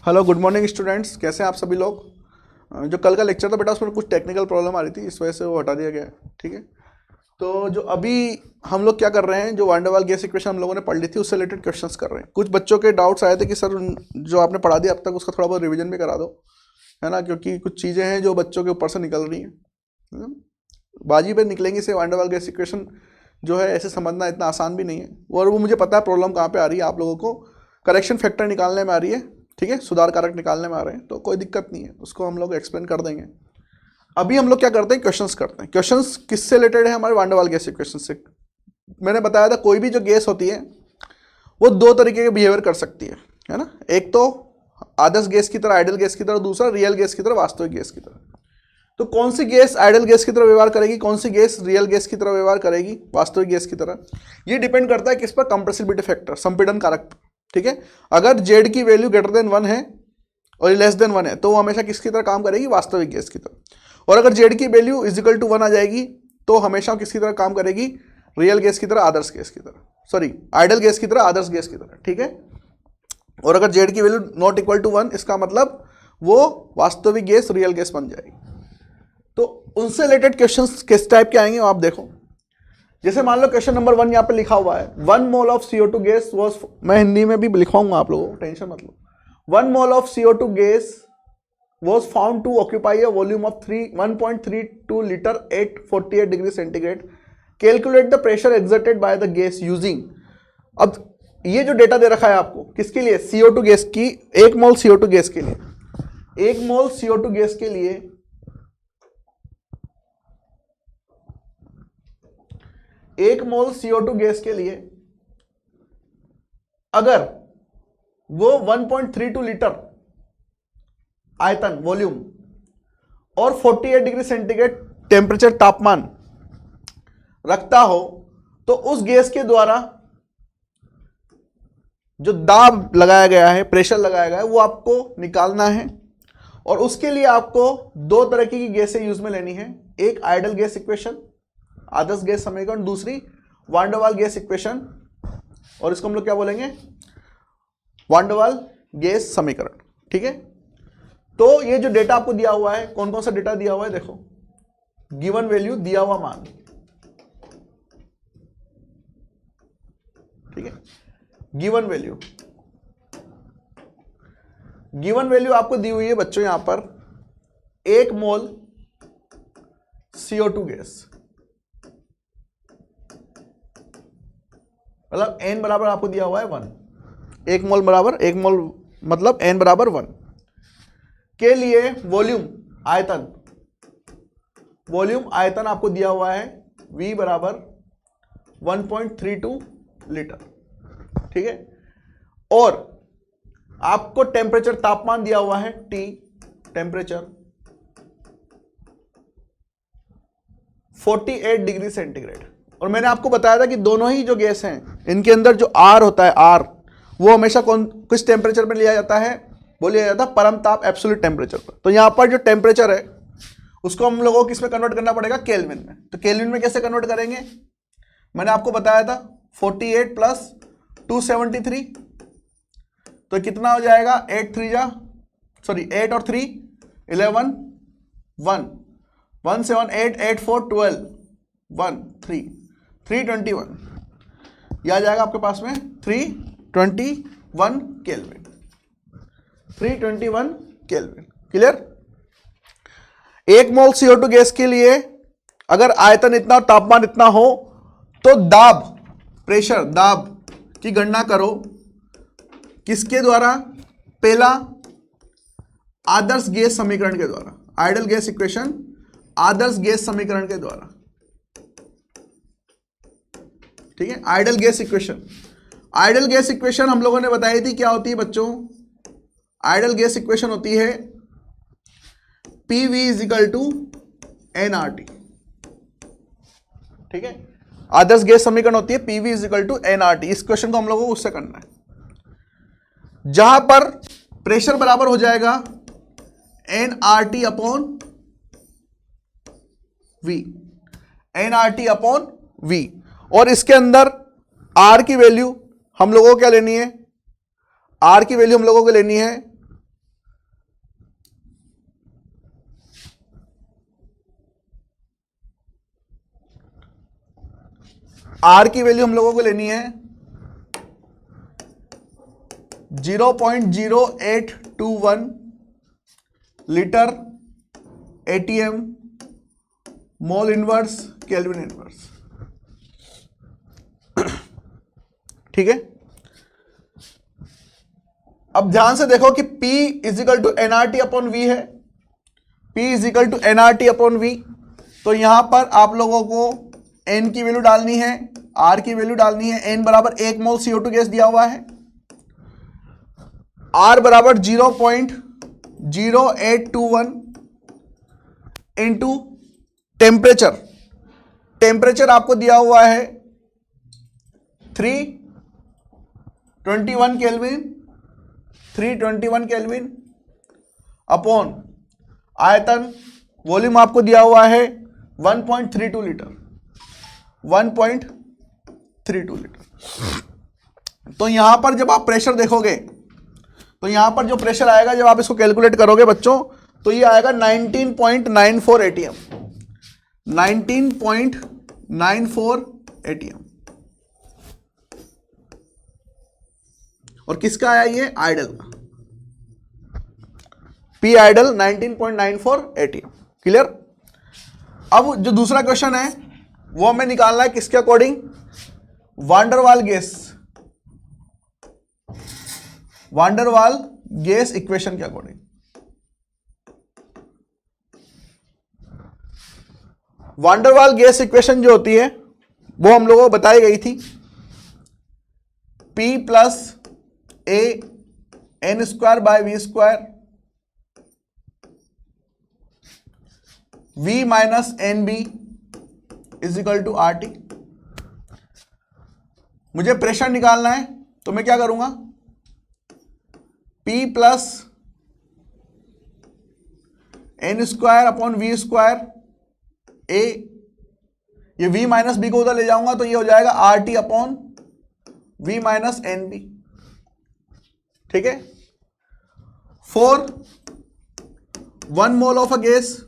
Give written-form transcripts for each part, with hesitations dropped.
Hello good morning students, कैसे हैं आप सभी लोग। जो कल का लेक्चर था बेटा उसमें कुछ टेक्निकल प्रॉब्लम आ रही थी, इस वजह से वो हटा दिया गया है। ठीक है, तो जो अभी हम लोग क्या कर रहे हैं, जो वान डेर वाल गैस इक्वेशन हम लोगों ने पढ़ ली थी उससे रिलेटेड क्वेश्चंस कर रहे हैं। कुछ बच्चों के डाउट्स आए थे कि सर जो आपने पढ़ा दिया अब तक उसका थोड़ा बहुत रिवीजन भी करा दो, है ना, क्योंकि कुछ चीज़ें हैं जो बच्चों के ऊपर से निकल रही हैं। बाजी पे निकलेंगी से वान डेर वाल गैस इक्वेशन जो है ऐसे समझना इतना आसान भी नहीं है, और वो मुझे पता है प्रॉब्लम कहाँ पे आ रही है। आप लोगों को करेक्शन फैक्टर निकालने में आ रही है, ठीक है, सुधार कारक निकालने में आ रहे हैं, तो कोई दिक्कत नहीं है, उसको हम लोग एक्सप्लेन कर देंगे। अभी हम लोग क्या करते हैं, क्वेश्चंस करते हैं। क्वेश्चंस किससे रिलेटेड है, हमारे वान डेर वाल गैस इक्वेशन से। मैंने बताया था कोई भी जो गैस होती है वो दो तरीके के बिहेवियर कर सकती है ना। एक तो आदर्श गैस की तरह, आइडियल गैस की तरह, दूसरा रियल गैस की तरह, वास्तविक गैस की तरह। तो कौन सी गैस आइडियल गैस की तरह व्यवहार करेगी, कौन सी गैस रियल गैस की तरह व्यवहार करेगी, वास्तविक गैस की तरह, ये डिपेंड करता है किस पर, कंप्रेसिबिलिटी फैक्टर, संपीड़न कारक। ठीक है, अगर जेड की वैल्यू ग्रेटर देन 1 है और लेस देन 1 है तो वो हमेशा किसकी तरह काम करेगी, वास्तविक गैस की तरह। और अगर जेड की वैल्यू इजिकल टू 1 आ जाएगी तो हमेशा किसकी तरह काम करेगी, रियल गैस की तरह, आदर्श गैस की तरह, सॉरी आइडियल गैस की तरह, आदर्श गैस की तरह। ठीक है, और अगर जेड की वैल्यू नॉट इक्वल टू 1, इसका मतलब वो वास्तविक गैस, रियल गैस बन जाएगी। तो उनसे रिलेटेड क्वेश्चंस किस टाइप के आएंगे आप देखो। जैसे मान लो क्वेश्चन नंबर 1 यहाँ पे लिखा हुआ है, 1 mole of CO2 gas was, मैं हिंदी में भी लिखवाऊंगा आप लोगों को, टेंशन मत लो। 1 mole of CO2 gas was found to occupy a volume of 1.32 liter at 48 degree centigrade. Calculate the pressure exerted by the gas using। अब ये जो डेटा दे रखा है आपको किसके लिए, CO2 गैस की, 1 मोल CO2 गैस के लिए, 1 मोल CO2 गैस के लिए 1 मोल CO2 गैस के लिए अगर वो 1.32 लीटर आयतन, वॉल्यूम, और 48 डिग्री सेंटीग्रेड टेम्परेचर, तापमान रखता हो तो उस गैस के द्वारा जो दाब लगाया गया है, प्रेशर लगाया गया है, वो आपको निकालना है। और उसके लिए आपको दो तरह की गैसें यूज में लेनी है, एक आइडियल गैस इक्वेशन, आदर्श गैस समीकरण, दूसरी वान डेर वाल गैस इक्वेशन, और इसको हम लोग क्या बोलेंगे, वान डेर वाल गैस समीकरण। ठीक है, तो ये जो डेटा आपको दिया हुआ है, कौन कौन सा डेटा दिया हुआ है देखो, गिवन वैल्यू, दिया हुआ मान, ठीक है, गिवन वैल्यू, गिवन वैल्यू आपको दी हुई है बच्चों यहां पर 1 मोल CO2 गैस, मतलब n बराबर आपको दिया हुआ है 1, 1 मोल बराबर, 1 मोल मतलब n बराबर 1 के लिए वॉल्यूम, आयतन, वॉल्यूम आयतन आपको दिया हुआ है V बराबर 1.32 लीटर। ठीक है, और आपको टेम्परेचर, तापमान दिया हुआ है T, टेम्परेचर 48 डिग्री सेंटीग्रेड। और मैंने आपको बताया था कि दोनों ही जो गैस हैं इनके अंदर जो R होता है, R वो हमेशा किस टेम्परेचर में लिया जाता है, वो लिया जाता है परम ताप, एब्सोल्यूट टेम्परेचर पर। तो यहां पर जो टेम्परेचर है उसको हम लोगों को किस में कन्वर्ट करना पड़ेगा, केल्विन में। तो केल्विन में कैसे कन्वर्ट करेंगे, मैंने आपको बताया था 48 प्लस 273, तो कितना हो जाएगा, 8 और 3 11, 1 1 7 8 8 4 12 1 3 321, यह आ जाएगा आपके पास में 321 केल्विन, 321 केल्विन। क्लियर। 1 मोल CO2 गैस के लिए अगर आयतन इतना और तापमान इतना हो तो दाब, प्रेशर, दाब की गणना करो किसके द्वारा, पहला आदर्श गैस समीकरण के द्वारा, आइडियल गैस इक्वेशन, आदर्श गैस समीकरण के द्वारा। ठीक है, ideal gas equation, ideal gas equation हम लोगों ने बताई थी क्या होती है बच्चों, आइडियल गैस इक्वेशन होती है PV इजिकल टू nRT। ठीक है, आदर्श गैस समीकरण होती है PV इजिकल टू nRT। इस क्वेश्चन को हम लोगों को उससे करना है जहां पर प्रेशर बराबर हो जाएगा nRT upon V, nRT upon V, और इसके अंदर R की वैल्यू हम लोगों को क्या लेनी है, R की वैल्यू हम लोगों को लेनी है आर की वैल्यू हम लोगों को लेनी है 0.0821 litre atm mole inverse kelvin inverse. ठीक है, अब ध्यान से देखो कि P is equal to NRT upon V है, P is equal to NRT upon V. तो यहां पर आप लोगों को N की वैल्यू डालनी है, R की वैल्यू डालनी है। N बराबर 1 मोल CO2 गैस दिया हुआ है, R बराबर 0.0821 इंटू टेम्परेचर। टेम्परेचर आपको दिया हुआ है 321 केल्विन, 321 केल्विन अपॉन आयतन, वॉल्यूम आपको दिया हुआ है 1.32 लीटर, 1.32 लीटर। तो यहां पर जब आप प्रेशर देखोगे तो यहां पर जो प्रेशर आएगा जब आप इसको कैलकुलेट करोगे बच्चों, तो ये आएगा 19.94 एटीएम, 19.94 एटीएम। और किसका आया ये? आइडल का, पी आइडल 19.94 एटीएम। क्लियर? अब जो दूसरा क्वेश्चन है वो हमें निकालना है किसके according? Van der Waal gas, van der Waal gas equation के अकॉर्डिंग। वांडरवाल गैस इक्वेशन जो होती है वो हम लोगों को बताई गई थी, P plus A N square by V square, V minus N B is equal to R T. मुझे प्रेशर निकालना है तो मैं क्या करूंगा? P plus N square upon V square A, ये V माइनस बी को उधर ले जाऊंगा तो ये हो जाएगा R T upon V minus N B. ठीक है, for 1 mole of a gas,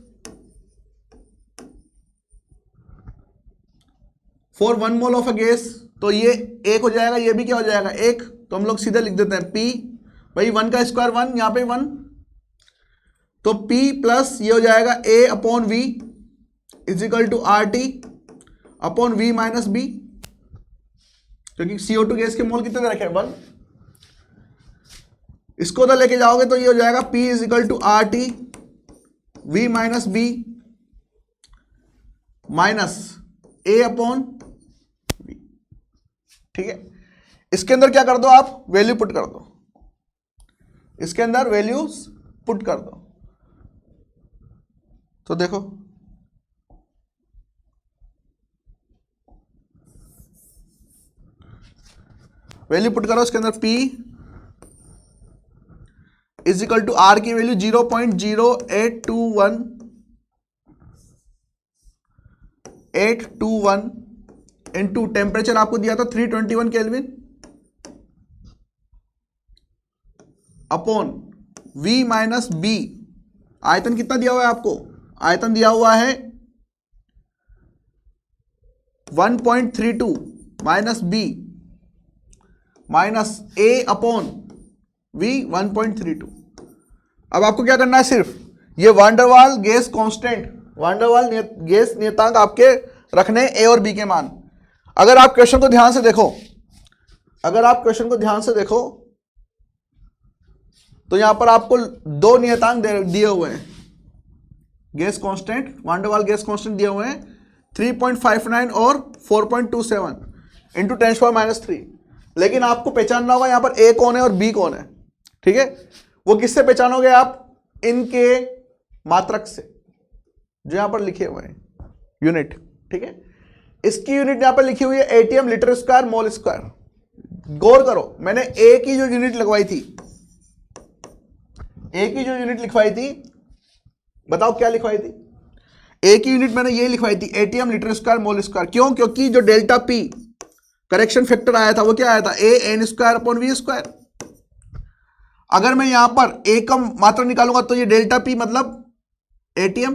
for 1 mole of a gas, तो ये एक हो जाएगा, ये भी क्या हो जाएगा? एक। तो हम लोग सीधे लिख देते हैं P, भाई 1 का स्क्वायर 1, यहां पे 1, तो P प्लस ये हो जाएगा A upon V is equal to R T upon V minus B, क्योंकि CO2 गैस के मोल कितने रखे? 1। इसको उधर लेके जाओगे तो ये हो जाएगा P is equal to R T V minus B minus A upon V. ठीक है, इसके अंदर क्या कर दो आप? वैल्यू पुट कर दो, इसके अंदर वैल्यूज पुट कर दो। तो देखो वैल्यू पुट करो, इसके अंदर P is equal to R की वैल्यू 0.0821 इंटू टेम्परेचर आपको दिया था 321 kelvin upon V minus B. आयतन कितना दिया हुआ है आपको? आयतन दिया हुआ है 1.32 minus B minus A upon V 1.32। अब आपको क्या करना है? सिर्फ ये van der Waal gas constant, van der Waal gas नियतांक आपके रखने A और B के मान। अगर आप क्वेश्चन को ध्यान से देखो, अगर आप क्वेश्चन को ध्यान से देखो तो यहां पर आपको दो नियतांक दिए हुए हैं, gas constant, van der Waal gas constant दिए हुए हैं 3.59 और 4.27 इंटू 10⁻³ लेकिन आपको पहचानना होगा यहां पर A कौन है और B कौन है। ठीक है, वो किससे पहचानोगे आप? इनके मात्रक से जो यहां पर लिखे हुए हैं, यूनिट। ठीक है, इसकी यूनिट यहां पर लिखी हुई है ATM litre square mole square. गौर करो, मैंने A की जो यूनिट लगवाई थी, A की जो यूनिट लिखवाई थी, बताओ क्या लिखवाई थी? A की यूनिट मैंने ये लिखवाई थी ATM litre square mole square. क्यों? क्योंकि जो डेल्टा P करेक्शन फैक्टर आया था वो क्या आया था? A n square upon V square. अगर मैं यहां पर A का मात्रा निकालूंगा तो ये डेल्टा P मतलब एटीएम,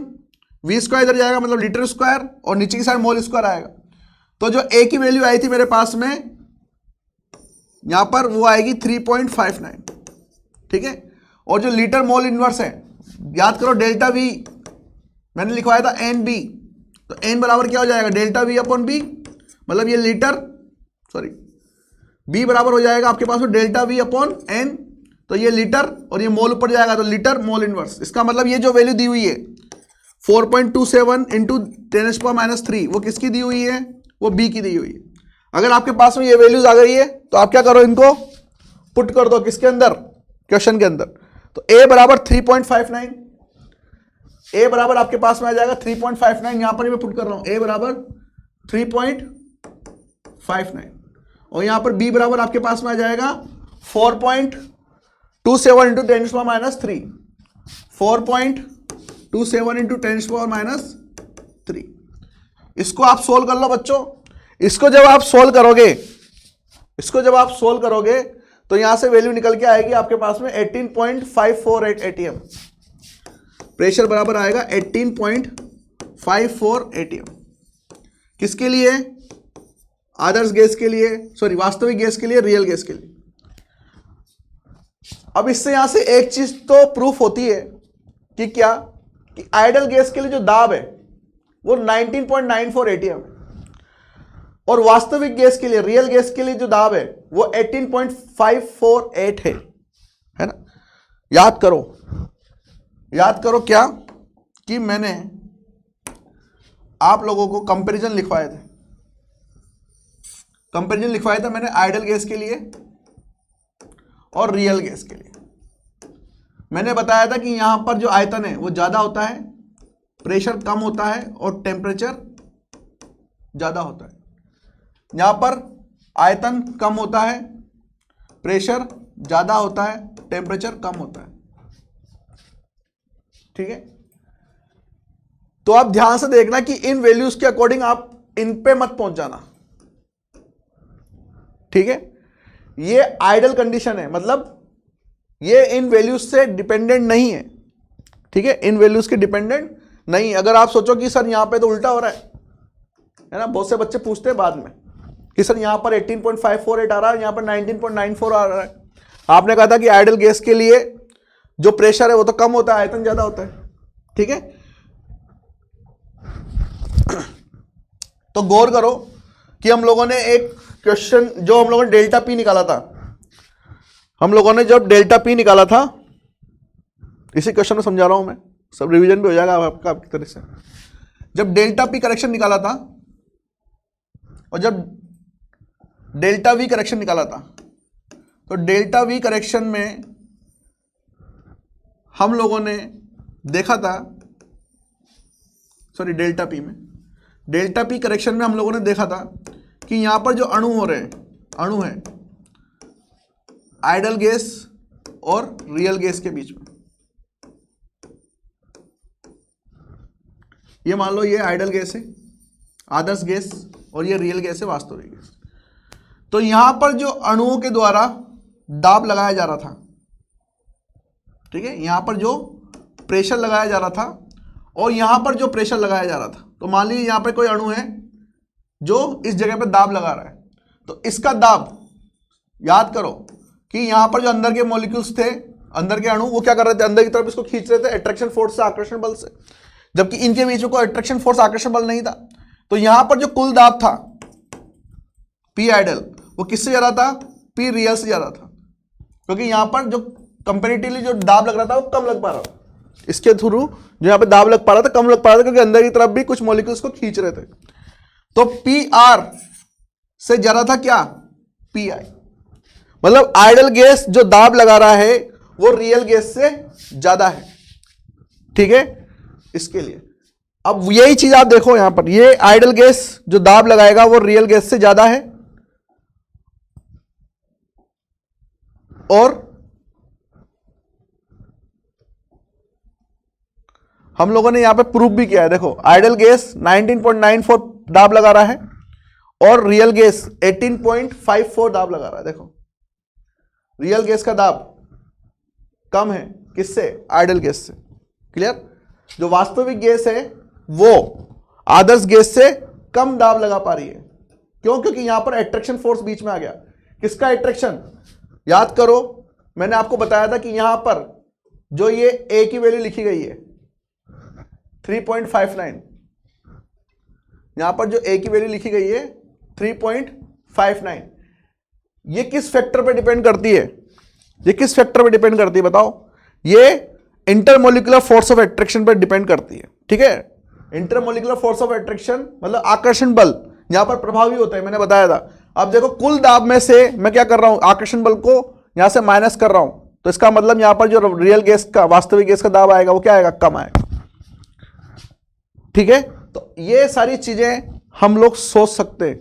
वी स्क्वायर इधर जाएगा मतलब लीटर स्क्वायर और नीचे की साइड मोल स्क्वायर आएगा। तो जो ए की वैल्यू आई थी मेरे पास में यहां पर वो आएगी 3.59, ठीक है। और जो लीटर मोल इनवर्स है, याद करो डेल्टा वी मैंने लिखवाया था एन बी, तो एन बराबर क्या हो जाएगा डेल्टा वी अपॉन बी, मतलब ये लीटर, सॉरी बी बराबर हो जाएगा आपके पास में डेल्टा वी अपॉन एन, तो ये लीटर और ये मोल ऊपर जाएगा तो लीटर मोल इनवर्स। इसका मतलब ये जो वैल्यू दी हुई है 4.27 इंटू 10⁻³ वो किसकी दी हुई है, वो बी की दी हुई है। अगर आपके पास में ये वैल्यूज आ गई है तो आप क्या करो, इनको पुट कर दो किसके अंदर, क्वेश्चन के अंदर। तो ए बराबर 3.59, ए बराबर आपके पास में आ जाएगा 3.59, यहां पर मैं पुट कर रहा हूं ए बराबर 3.59 और यहां पर बी बराबर आपके पास में आ जाएगा 4.27 इंटू 10⁻³ 4.27 इंटू 10⁻³ इसको आप सोल्व कर लो बच्चों। इसको जब आप सोल्व करोगे तो यहां से वैल्यू निकल के आएगी आपके पास में 18.548 एटीएम। प्रेशर बराबर आएगा 18.54 एटीएम। किसके लिए, आदर्श गैस के लिए, सॉरी वास्तविक गैस के लिए, रियल गैस के लिए। अब इससे यहां से एक चीज तो प्रूफ होती है कि क्या, कि आइडल गैस के लिए जो दाब है वो 19.94 एटीएम और वास्तविक गैस के लिए, रियल गैस के लिए जो दाब है वो 18.548 है ना। याद करो क्या, कि मैंने आप लोगों को कंपैरिजन लिखवाए थे मैंने आइडल गैस के लिए और रियल गैस के लिए। मैंने बताया था कि यहां पर जो आयतन है वो ज्यादा होता है, प्रेशर कम होता है और टेम्परेचर ज्यादा होता है। यहां पर आयतन कम होता है, प्रेशर ज्यादा होता है, टेम्परेचर कम होता है, ठीक है। तो आप ध्यान से देखना कि इन वैल्यूज के अकॉर्डिंग आप इन पे मत पहुंच जाना, ठीक है। ये आइडल कंडीशन है, मतलब ये इन वैल्यूज से डिपेंडेंट नहीं है, ठीक है, इन वैल्यूज के डिपेंडेंट नहीं। अगर आप सोचो कि सर यहां पे तो उल्टा हो रहा है ना, बहुत से बच्चे पूछते हैं बाद में कि सर यहां पर 18.548 आ रहा है, यहां पर 19.94 आ रहा है। आपने कहा था कि आइडल गैस के लिए जो प्रेशर है वो तो कम होता है, आयतन ज्यादा होता है, ठीक है। तो गौर करो कि हम लोगों ने एक क्वेश्चन, जो हम लोगों ने डेल्टा पी निकाला था, जब डेल्टा पी निकाला था, इसी क्वेश्चन में समझा रहा हूं मैं, सब रिवीजन भी हो जाएगा आपका आपकी तरह से। जब डेल्टा पी करेक्शन निकाला था और जब डेल्टा वी करेक्शन निकाला था, तो डेल्टा वी करेक्शन में हम लोगों ने देखा था, सॉरी डेल्टा पी करेक्शन में हम लोगों ने देखा था कि यहां पर जो अणु है आइडल गैस और रियल गैस के बीच में, ये मान लो ये आइडल गैस है, आदर्श गैस, और ये रियल गैस है, वास्तविक गैस। तो यहां पर जो अणुओं के द्वारा दाब लगाया जा रहा था, ठीक है, यहां पर जो प्रेशर लगाया जा रहा था और यहां पर जो प्रेशर लगाया जा रहा था, तो मान लीजिए यहां पर कोई अणु है जो इस जगह पर दाब लगा रहा है, तो इसका दाब, याद करो कि यहां पर जो अंदर के मॉलिक्यूल्स थे, अंदर के अणु, वो क्या कर रहे थे, अंदर की तरफ इसको खींच रहे थे अट्रैक्शन फोर्स से, आकर्षण बल से, जबकि इनके बीच में कोई अट्रैक्शन फोर्स, आकर्षण बल नहीं था। तो यहां पर जो कुल दाब था पी आइडल, वो किससे ज्यादा था, पी रियल से ज्यादा था, क्योंकि यहां पर जो कंपैरेटिवली जो दाब लग रहा था वो कम लग पा रहा था, इसके थ्रू जो यहां पे दाब लग पा रहा था कम लग पा रहा था, क्योंकि अंदर की तरफ भी कुछ मॉलिक्यूल्स को खींच रहे थे। तो पी आर से ज्यादा था क्या, पी आई, मतलब आइडल गैस जो दाब लगा रहा है वो रियल गैस से ज्यादा है, ठीक है। इसके लिए अब यही चीज आप देखो यहां पर, ये आइडल गैस जो दाब लगाएगा वो रियल गैस से ज्यादा है, और हम लोगों ने यहां पे प्रूफ भी किया है। देखो आइडल गैस 19.94 दाब लगा रहा है और रियल गैस 18.54 दाब लगा रहा है। देखो रियल गैस का दाब कम है, किससे, आइडल गैस से। क्लियर। जो वास्तविक गैस है वो आदर्श गैस से कम दाब लगा पा रही है, क्यों? क्योंकि यहां पर अट्रैक्शन फोर्स बीच में आ गया। किसका अट्रैक्शन? याद करो, मैंने आपको बताया था कि यहां पर जो ये ए की वैल्यू लिखी गई है 3.59, यहां पर जो ए की वैल्यू लिखी गई है 3.59, ये किस फैक्टर पे डिपेंड करती है? ये किस फैक्टर पे डिपेंड करती है बताओ? ये इंटरमोलिकुलर फोर्स ऑफ अट्रैक्शन पर डिपेंड करती है। ठीक है, इंटरमोलिकुलर फोर्स ऑफ अट्रैक्शन मतलब आकर्षण बल यहां पर प्रभावी होता है, मैंने बताया था। अब देखो, कुल दाब में से मैं क्या कर रहा हूं, आकर्षण बल को यहां से माइनस कर रहा हूं, तो इसका मतलब यहां पर जो रियल गैस का, वास्तविक गैस का दाब आएगा वो क्या आएगा? कम आएगा। ठीक है, तो ये सारी चीजें हम लोग सोच सकते हैं।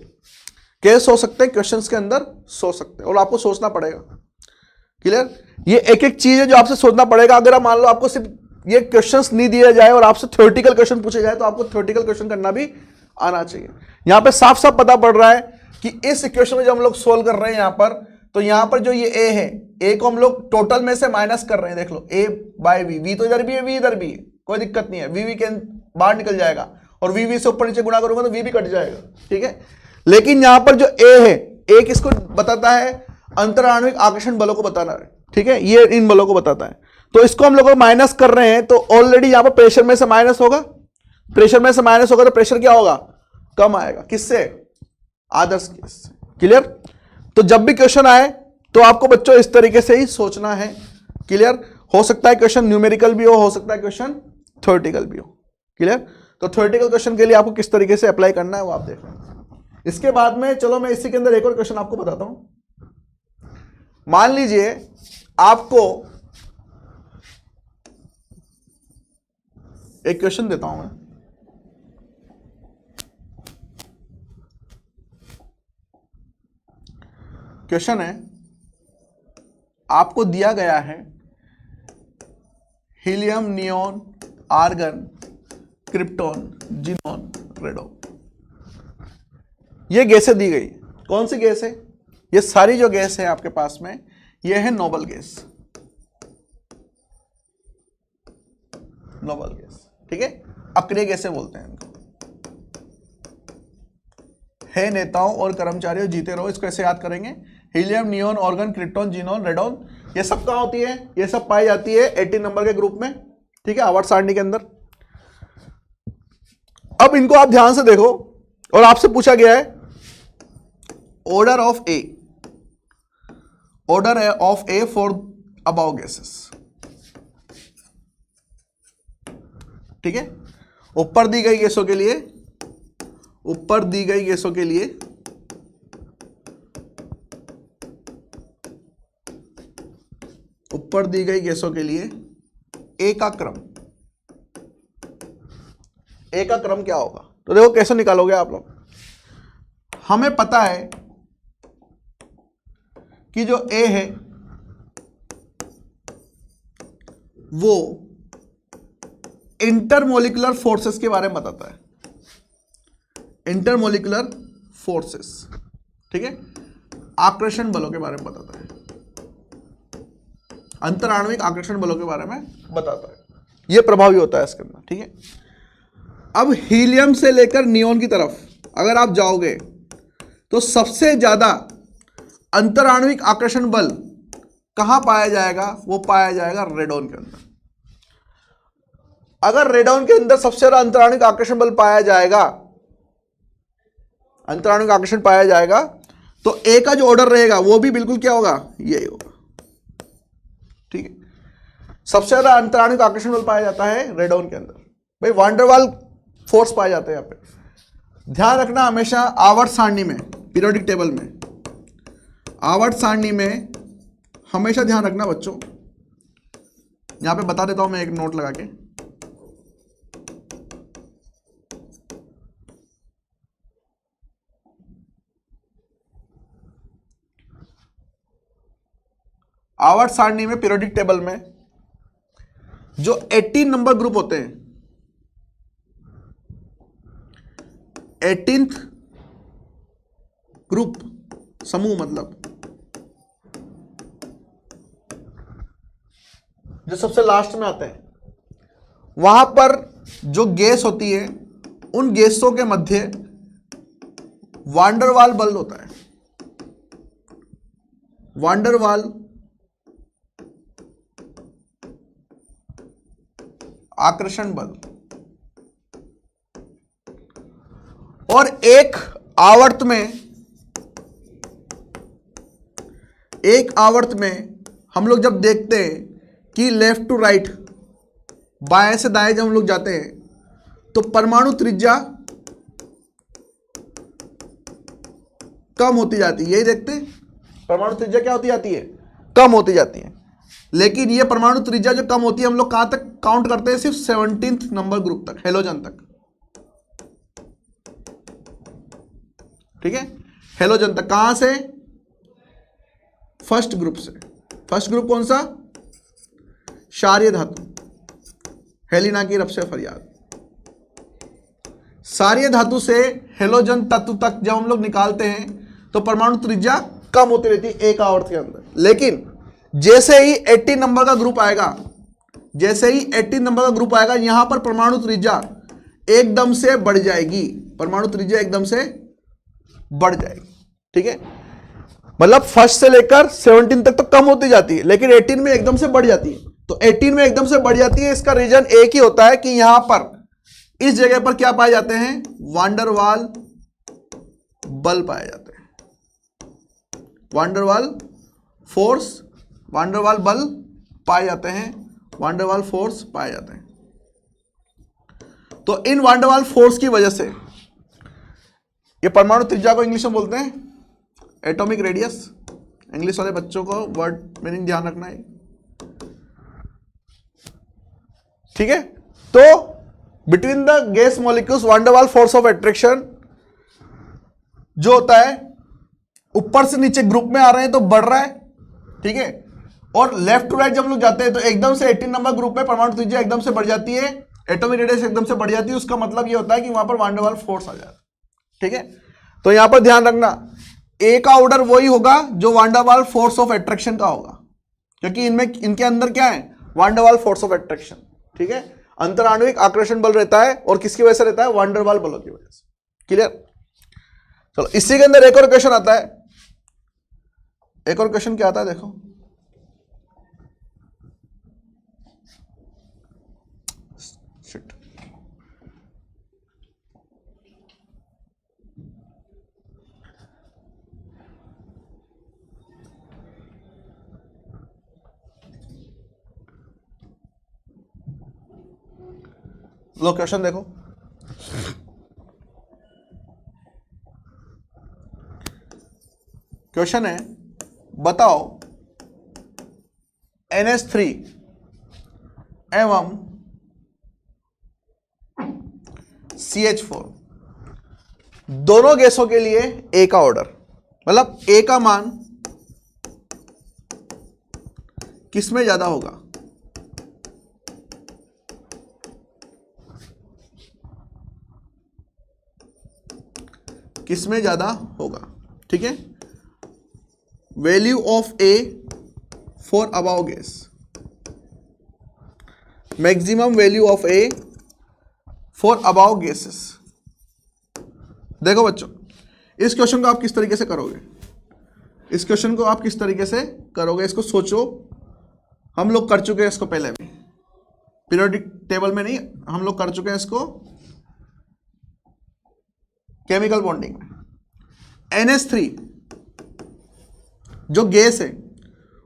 कैसे सोच सकते हैं? क्वेश्चंस के अंदर सोच सकते हैं, और आपको सोचना पड़ेगा। क्लियर? ये एक एक चीज है जो आपसे सोचना पड़ेगा। अगर आप मान लो आपको सिर्फ ये क्वेश्चंस नहीं दिया जाए और आपसे थ्योरेटिकल क्वेश्चन पूछे जाए, तो आपको थ्योरेटिकल क्वेश्चन करना भी आना चाहिए। यहां पे साफ साफ पता पड़ रहा है कि इस इक्वेशन में जब हम लोग सोल्व कर रहे हैं यहां पर, तो यहां पर जो ये ए है, ए को हम लोग टोटल में से माइनस कर रहे हैं। देख लो, ए बाय वी, वी तो इधर भी है, वी इधर भी है, कोई दिक्कत नहीं है। वी के बाहर निकल जाएगा, और वी से ऊपर नीचे गुणा करूंगा तो वी भी कट जाएगा। ठीक है, लेकिन यहां पर जो ए है, ए किसको बताता है? अंतराण्विक आकर्षण बलों को बताना है। ठीक है, ये इन बलों को बताता है। तो इसको हम लोग माइनस कर रहे हैं, तो ऑलरेडी यहां पर प्रेशर में से माइनस होगा, प्रेशर में से माइनस होगा, तो प्रेशर क्या होगा? कम आएगा। किससे? आदर्श गैस से। क्लियर? तो जब भी क्वेश्चन आए तो आपको बच्चों इस तरीके से ही सोचना है। क्लियर? हो सकता है क्वेश्चन न्यूमेरिकल भी हो सकता है क्वेश्चन थ्योरेटिकल भी हो। क्लियर? तो थ्योरेटिकल क्वेश्चन के लिए आपको किस तरीके से अप्लाई करना है वो आप देख रहे हैं। इसके बाद में चलो मैं इसी के अंदर एक और क्वेश्चन आपको बताता हूं। मान लीजिए आपको एक क्वेश्चन देता हूं मैं, क्वेश्चन है, आपको दिया गया है helium, neon, argon, krypton, xenon, radon, ये गैसें दी गई। कौन सी गैस है? ये सारी जो गैस है आपके पास में, ये है नोबल गैस। नोबल गैस, ठीक है, अक्रिय गैसें बोलते हैं इनको। है नेताओं और कर्मचारियों जीते रहो, इसको ऐसे याद करेंगे। Helium, neon, organ, krypton, xenon, radon, ये सब कहां होती है? ये सब पाई जाती है 18 नंबर के ग्रुप में। ठीक है, आवर्त सारणी के अंदर। अब इनको आप ध्यान से देखो, और आपसे पूछा गया है order of A, order of A for above gases. ठीक है, ऊपर दी गई गैसों के लिए, ऊपर दी गई गैसों के लिए ऊपर दी गई गैसों के लिए ए का क्रम, ए का क्रम क्या होगा? तो देखो कैसे निकालोगे आप लोग। हमें पता है कि जो ए है वो इंटरमोलिकुलर फोर्सेस के बारे में बताता है। इंटरमोलिकुलर फोर्सेस, ठीक है, आकर्षण बलों के बारे में बताता है, अंतराण्विक आकर्षण बलों के बारे में बताता है। यह प्रभावी होता है इसके अंदर। ठीक है, अब हीलियम से लेकर नियोन की तरफ अगर आप जाओगे तो सबसे ज्यादा अंतराण्विक आकर्षण बल कहां पाया जाएगा? वो पाया जाएगा रेडॉन के अंदर। अगर रेडॉन के अंदर सबसे ज्यादा अंतराण्विक आकर्षण बल पाया जाएगा, अंतराण्विक आकर्षण पाया जाएगा, तो ए का जो ऑर्डर रहेगा वो भी बिल्कुल क्या होगा? यही होगा। ठीक है, सबसे ज्यादा अंतराण्विक आकर्षण बल पाया जाता है रेडॉन के अंदर। भाई वान डेर वाल फोर्स पाया जाता है यहां पे। ध्यान रखना हमेशा आवर्त सारणी में, पीरियोडिक टेबल में, आवर्त सारणी में हमेशा ध्यान रखना बच्चों। यहां पे बता देता हूं मैं एक नोट लगा के। आवर्त सारणी में, पीरियोडिक टेबल में जो 18 नंबर ग्रुप होते हैं, 18th ग्रुप, समूह मतलब, जो सबसे लास्ट में आते हैं, वहां पर जो गैस होती है, उन गैसों के मध्य वान डेर वाल बल होता है, वान डेर वाल आकर्षण बल। और एक आवर्त में हम लोग जब देखते हैं कि लेफ्ट टू राइट, बाएं से दाएं जब हम लोग जाते हैं तो परमाणु त्रिज्या कम होती जाती है। यही देखते हैं, परमाणु त्रिज्या क्या होती जाती है, कम होती जाती है। लेकिन ये परमाणु त्रिज्या जो कम होती है हम लोग कहां तक काउंट करते हैं, सिर्फ 17th नंबर ग्रुप तक, हेलोजन तक। ठीक है, हेलोजन तक। कहां से, फर्स्ट ग्रुप से। फर्स्ट ग्रुप कौन सा, क्षारीय धातु, हेलिना की रब से फरियाद। क्षारीय धातु से हेलोजन तत्व तक जब हम लोग निकालते हैं तो परमाणु त्रिज्या कम होती रहती है एक आवर्त के अंदर। लेकिन जैसे ही 18 नंबर का ग्रुप आएगा, जैसे ही 18 नंबर का ग्रुप आएगा, यहां पर परमाणु त्रिज्या एकदम से बढ़ जाएगी, परमाणु त्रिज्या एकदम से बढ़ जाएगी। ठीक है, मतलब फर्स्ट से लेकर 17 तक तो कम होती जाती है, लेकिन 18 में एकदम से बढ़ जाती है। तो 18 में एकदम से बढ़ जाती है, इसका रीजन एक ही होता है कि यहां पर इस जगह पर क्या पाए जाते हैं, वान डेर वाल बल पाए जाते हैं, वान डेर वाल फोर्स, वान डेर वाल बल पाए जाते हैं, वान डेर वाल फोर्स पाए जाते हैं। तो इन वान डेर वाल फोर्स की वजह से ये परमाणु त्रिज्या को इंग्लिश में बोलते हैं एटॉमिक रेडियस। इंग्लिश वाले बच्चों को वर्ड मीनिंग ध्यान रखना है। ठीक है, तो between the gas molecules one der Waals force of attraction जो होता है, ऊपर से नीचे ग्रुप में आ रहे हैं तो बढ़ रहा है। ठीक है, और लेफ्ट टू राइट जब लोग जाते हैं तो एकदम से 18 नंबर ग्रुप में परमाणु त्रिज्या एकदम से बढ़ जाती है, एटॉमिक रेडियस एकदम से बढ़ जाती है। उसका मतलब ये होता है कि वहां पर वान डेर वाल फोर्स आ जाता है। ठीक है, तो यहां पर ध्यान रखना, ए का ऑर्डर वही होगा जो van der Waals force of attraction का होगा, क्योंकि इनके अंदर क्या है, van der Waals force of attraction. ठीक है, अंतराण्विक आकर्षण बल रहता है, और किसकी वजह से रहता है, वान डेर वाल बलों की वजह से। क्लियर। चलो इसी के अंदर एक और क्वेश्चन आता है। एक और क्वेश्चन क्या आता है, देखो, शिट, लो क्वेश्चन देखो। क्वेश्चन है, बताओ NH3 एवं CH4 दोनों गैसों के लिए ए का ऑर्डर, मतलब ए का मान किसमें ज्यादा होगा। किसमें ज्यादा होगा। ठीक है, value of A for above gas, maximum value of A for above gases. देखो बच्चों, इस क्वेश्चन को आप किस तरीके से करोगे, इस क्वेश्चन को आप किस तरीके से करोगे, इसको सोचो। हम लोग कर चुके हैं इसको पहले भी, पीरियोडिक टेबल में नहीं, हम लोग कर चुके हैं इसको केमिकल बॉन्डिंग में। NH3 जो गैस है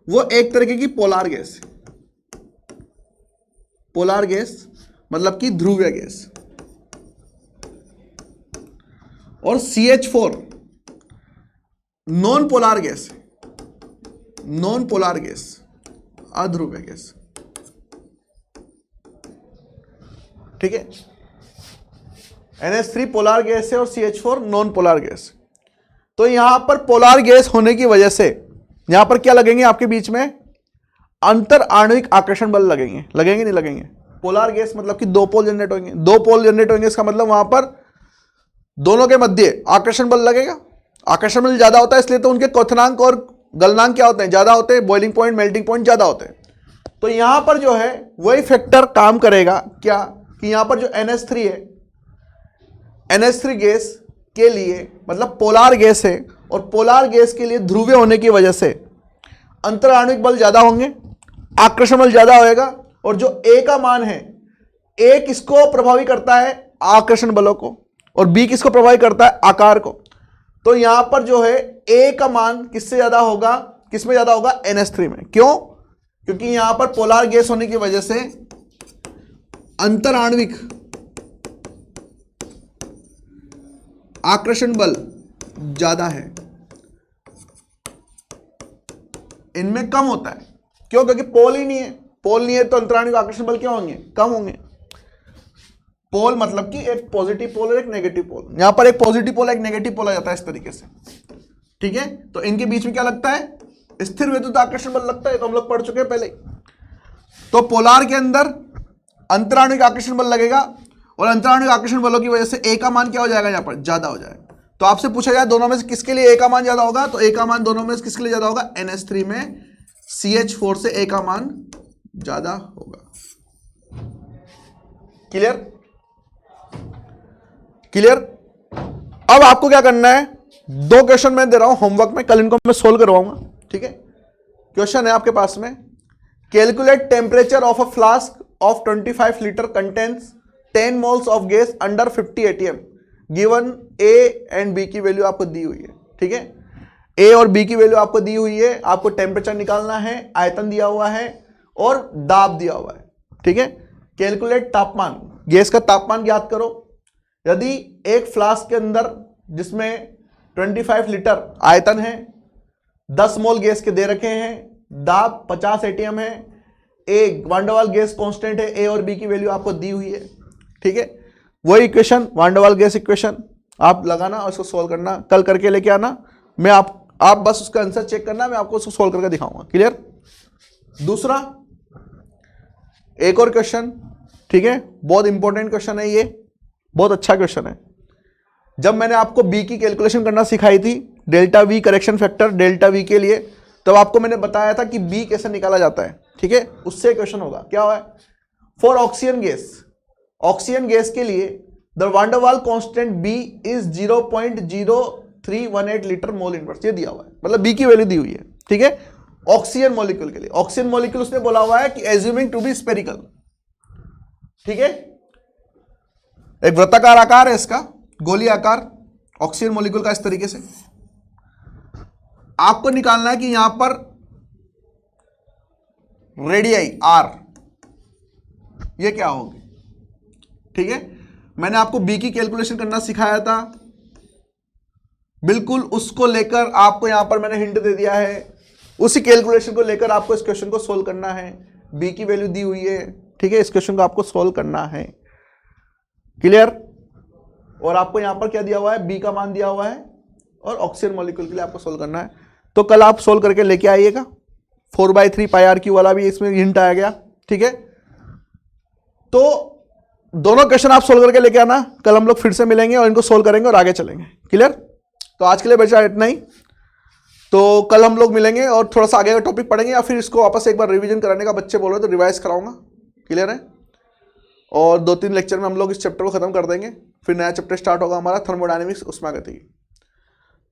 वो एक तरीके की पोलार गैस है। पोलार गैस मतलब कि ध्रुवीय गैस। और CH4 नॉन पोलार गैस है, नॉन पोलार गैस, अध्रुवीय गैस। ठीक है, NH3 पोलार गैस है और CH4 नॉन पोलार गैस। तो यहां पर पोलार गैस होने की वजह से यहां पर क्या लगेंगे, आपके बीच में अंतर आणविक आकर्षण बल लगेंगे। लगेंगे नहीं लगेंगे। पोलार गैस मतलब कि दो पोल जनरेट होंगे, दो पोल जनरेट होंगे, इसका मतलब वहां पर दोनों के मध्य आकर्षण बल लगेगा। आकर्षण बल ज्यादा होता है, इसलिए तो उनके क्वथनांक और गलनांक क्या होते हैं, ज्यादा होते हैं, बॉइलिंग पॉइंट, मेल्टिंग पॉइंट ज्यादा होते हैं। तो यहां पर जो है वही फैक्टर काम करेगा क्या, कि यहां पर जो NH3 है, NH3 गैस के लिए, मतलब पोलार गैस है और पोलार गैस के लिए ध्रुवीय होने की वजह से अंतराणविक बल ज्यादा होंगे, आकर्षण बल ज्यादा होएगा, और जो ए का मान है, ए किसको प्रभावित करता है, आकर्षण बलों को, और बी किसको प्रभावित करता है, आकार को। तो यहां पर जो है ए का मान किससे ज्यादा होगा, किसमें ज्यादा होगा, NH3 में। क्यों? क्योंकि यहां पर पोलार गैस होने की वजह से अंतराणविक आकर्षण बल ज्यादा है, इनमें कम होता है। क्यों? क्योंकि पोल ही नहीं है, पोल नहीं है तो अंतराणविक आकर्षण बल क्या होंगे, कम होंगे। पोल मतलब कि एक पॉजिटिव पोल और एक नेगेटिव पोल, यहां पर एक पॉजिटिव पोल एक नेगेटिव पोल आ जाता है इस तरीके से, ठीक है। तो इनके बीच में क्या लगता है, स्थिर विद्युत आकर्षण बल लगता है, तो हम लोग पढ़ चुके हैं पहले। तो पोलार के अंदर अंतराणविक आकर्षण बल लगेगा, और अंतराणविक आकर्षण बलों की वजह से ए का मान क्या हो जाएगा, यहां पर ज्यादा हो जाएगा। तो आपसे पूछा जाए दोनों में से किसके लिए ए का मान ज्यादा होगा, तो ए का मान दोनों में से किसके लिए ज्यादा होगा, NH3 में CH4 से ए का मान ज्यादा होगा। क्लियर? क्लियर? अब आपको क्या करना है, 2 क्वेश्चन मैं दे रहा हूं होमवर्क में, कल इनको मैं सोल्व करवाऊंगा, ठीक है। क्वेश्चन है आपके पास में, calculate temperature of a flask of 25 litre contains 10 moles of gas under 50 atm, given A and B की वैल्यू आपको दी हुई है, ठीक है। ए और बी की वैल्यू आपको दी हुई है, आपको टेम्परेचर निकालना है, आयतन दिया हुआ है और दाब दिया हुआ है, ठीक है। कैलकुलेट तापमान, गैस का तापमान ज्ञात करो। यदि एक फ्लास्क के अंदर जिसमें 25 लीटर आयतन है, 10 मोल गैस के दे रखे हैं, दाब 50 atm है, ए वान डर वाल गैस कांस्टेंट है, ए और बी की वैल्यू आपको दी हुई है, ठीक है। वही इक्वेशन, वान डर वाल गैस इक्वेशन आप लगाना और उसको सोल्व करना, कल करके लेके आना, मैं आप बस उसका आंसर चेक करना, मैं आपको उसको सोल्व करके दिखाऊंगा। क्लियर? दूसरा एक और क्वेश्चन, ठीक है, बहुत इंपॉर्टेंट क्वेश्चन है ये, बहुत अच्छा क्वेश्चन है। जब मैंने आपको बी की कैलकुलेशन करना सिखाई थी, delta we correction factor delta we के लिए, तब आपको मैंने बताया था कि बी कैसे निकाला जाता है, ठीक है। उससे क्वेश्चन होगा, क्या हुआ है, for oxygen gas, oxygen gas के लिए the van der Waal constant B is 0.0318 litre mole inverse, ये दिया हुआ है, मतलब बी की वैल्यू दी हुई है, ठीक है। ऑक्सीजन मॉलिक्यूल के लिए, ऑक्सीजन मॉलिक्यूल उसने बोला हुआ है कि एज्यूमिंग टू बी स्फेरिकल, ठीक है। एक वृत्ताकार आकार है इसका, गोली आकार ऑक्सीजन मॉलिक्यूल का, इस तरीके से आपको निकालना है कि यहां पर रेडियाई आर ये क्या होगी, ठीक है। मैंने आपको बी की कैलकुलेशन करना सिखाया था, बिल्कुल उसको लेकर आपको यहां पर मैंने हिंट दे दिया है, उसी कैलकुलेशन को लेकर आपको इस क्वेश्चन को सोल्व करना है। बी की वैल्यू दी हुई है, ठीक है, इस क्वेश्चन को आपको सोल्व करना है। क्लियर? और आपको यहां पर क्या दिया हुआ है, बी का मान दिया हुआ है, और ऑक्सीजन मॉलिक्यूल के लिए आपको सोल्व करना है। तो कल आप सोल्व करके लेके आइएगा, 4/3 πr/q वाला भी इसमें हिंट आया गया, ठीक है। तो दोनों क्वेश्चन आप सोल्व करके लेके आना, कल हम लोग फिर से मिलेंगे और इनको सोल्व करेंगे और आगे चलेंगे। क्लियर? तो आज के लिए बचा इतना ही, तो कल हम लोग मिलेंगे और थोड़ा सा आगे का टॉपिक पढ़ेंगे, या फिर इसको वापस एक बार रिवीजन कराने का बच्चे बोल रहे तो रिवाइज कराऊंगा। क्लियर है? और 2-3 लेक्चर में हम लोग इस चैप्टर को खत्म कर देंगे, फिर नया चैप्टर स्टार्ट होगा हमारा थर्मोडायनेमिक्स उष्मागतिकी।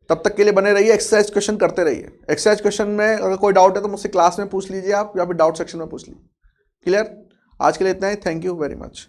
तब तक के लिए बने रहिए, एक्सरसाइज क्वेश्चन करते रहिए। एक्सरसाइज क्वेश्चन में अगर कोई डाउट है तो मुझसे क्लास में पूछ लीजिए आप, या फिर डाउट सेक्शन में पूछ लीजिए। क्लियर? आज के लिए इतना ही, थैंक यू वेरी मच।